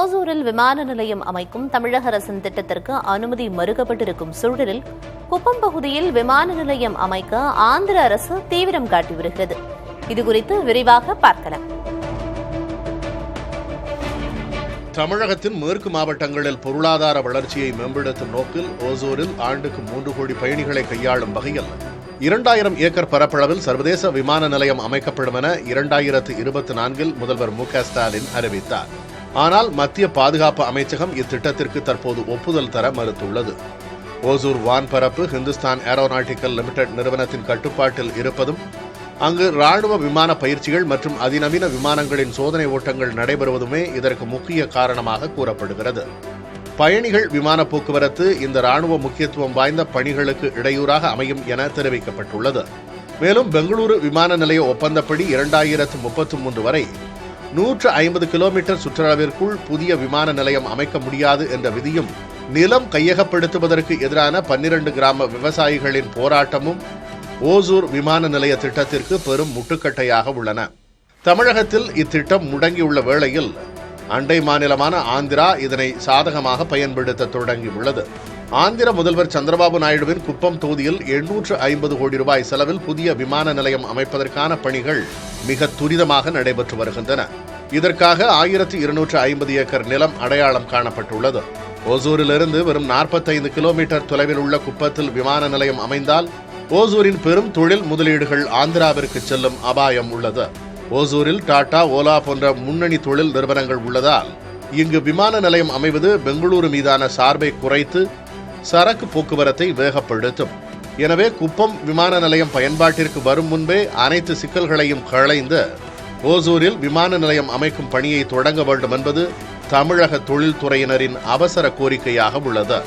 ஓசூரில் விமான நிலையம் அமைக்கும் தமிழக அரசின் திட்டத்திற்கு அனுமதி மறுக்கப்பட்டிருக்கும் சூழலில் குப்பம் பகுதியில் விமான நிலையம் அமைக்க ஆந்திர அரசு தீவிரம் காட்டி வருகிறது. இதுகுறித்து விரிவாக பார்க்கலாம். தமிழகத்தின் மேற்கு மாவட்டங்களில் பொருளாதார வளர்ச்சியை மேம்படுத்தும் நோக்கில் ஓசூரில் ஆண்டுக்கு 3 கோடி பயணிகளை கையாளும் வகையில் 2000 ஏக்கர் பரப்பளவில் சர்வதேச விமான நிலையம் அமைக்கப்படும் என 2024 முதல்வர் மு.க.ஸ்டாலின் அறிவித்தார். ஆனால் மத்திய பாதுகாப்பு அமைச்சகம் இத்திட்டத்திற்கு தற்போது ஒப்புதல் தர மறுத்துள்ளது. ஓசூர் வான்பரப்பு ஹிந்துஸ்தான் ஏரோநாட்டிக்கல் லிமிடெட் நிறுவனத்தின் கட்டுப்பாட்டில் இருப்பதும் அங்கு ராணுவ விமான பயிற்சிகள் மற்றும் அதிநவீன விமானங்களின் சோதனை ஓட்டங்கள் நடைபெறுவதுமே இதற்கு முக்கிய காரணமாக கூறப்படுகிறது. பயணிகள் விமான போக்குவரத்து இந்த ராணுவ முக்கியத்துவம் வாய்ந்த பணிகளுக்கு இடையூறாக அமையும் என தெரிவிக்கப்பட்டுள்ளது. மேலும் பெங்களூரு விமான நிலைய ஒப்பந்தப்படி 2033 வரை 150 கிலோமீட்டர் சுற்றளவிற்குள் புதிய விமான நிலையம் அமைக்க முடியாது என்ற விதியும் நிலம் கையகப்படுத்துவதற்கு எதிரான 12 கிராம விவசாயிகளின் போராட்டமும் ஓசூர் விமான நிலைய திட்டத்திற்கு பெரும் முட்டுக்கட்டையாக உள்ளன. தமிழகத்தில் இத்திட்டம் முடங்கியுள்ள வேளையில் அண்டை மாநிலமான ஆந்திரா இதனை சாதகமாக பயன்படுத்த தொடங்கியுள்ளது. ஆந்திர முதல்வர் சந்திரபாபு நாயுடுவின் குப்பம் தொகுதியில் 850 கோடி ரூபாய் செலவில் புதிய விமான நிலையம் அமைப்பதற்கான பணிகள் மிக துரிதமாக நடைபெற்று வருகின்றன. இதற்காக 1250 ஏக்கர் நிலம் அடையாளம் காணப்பட்டுள்ளது. ஓசூரிலிருந்து வெறும் 45 கிலோமீட்டர் தொலைவில் உள்ள குப்பத்தில் விமான நிலையம் அமைந்தால் ஓசூரின் பெரும் தொழில் முதலீடுகள் ஆந்திராவிற்கு செல்லும் அபாயம் உள்ளது. ஓசூரில் டாடா, ஓலா போன்ற முன்னணி தொழில் நிறுவனங்கள் உள்ளதால் இங்கு விமான நிலையம் அமைவது பெங்களூரு மீதான சார்பை குறைத்து சரக்கு போக்குவரத்தை வேகப்படுத்தும். எனவே குப்பம் விமான நிலையம் பயன்பாட்டிற்கு வரும் முன்பே அனைத்து சிக்கல்களையும் களைந்து ஓசூரில் விமான நிலையம் அமைக்கும் பணியை தொடங்க வேண்டும் என்பது தமிழக தொழில்துறையினரின் அவசர கோரிக்கையாக உள்ளது.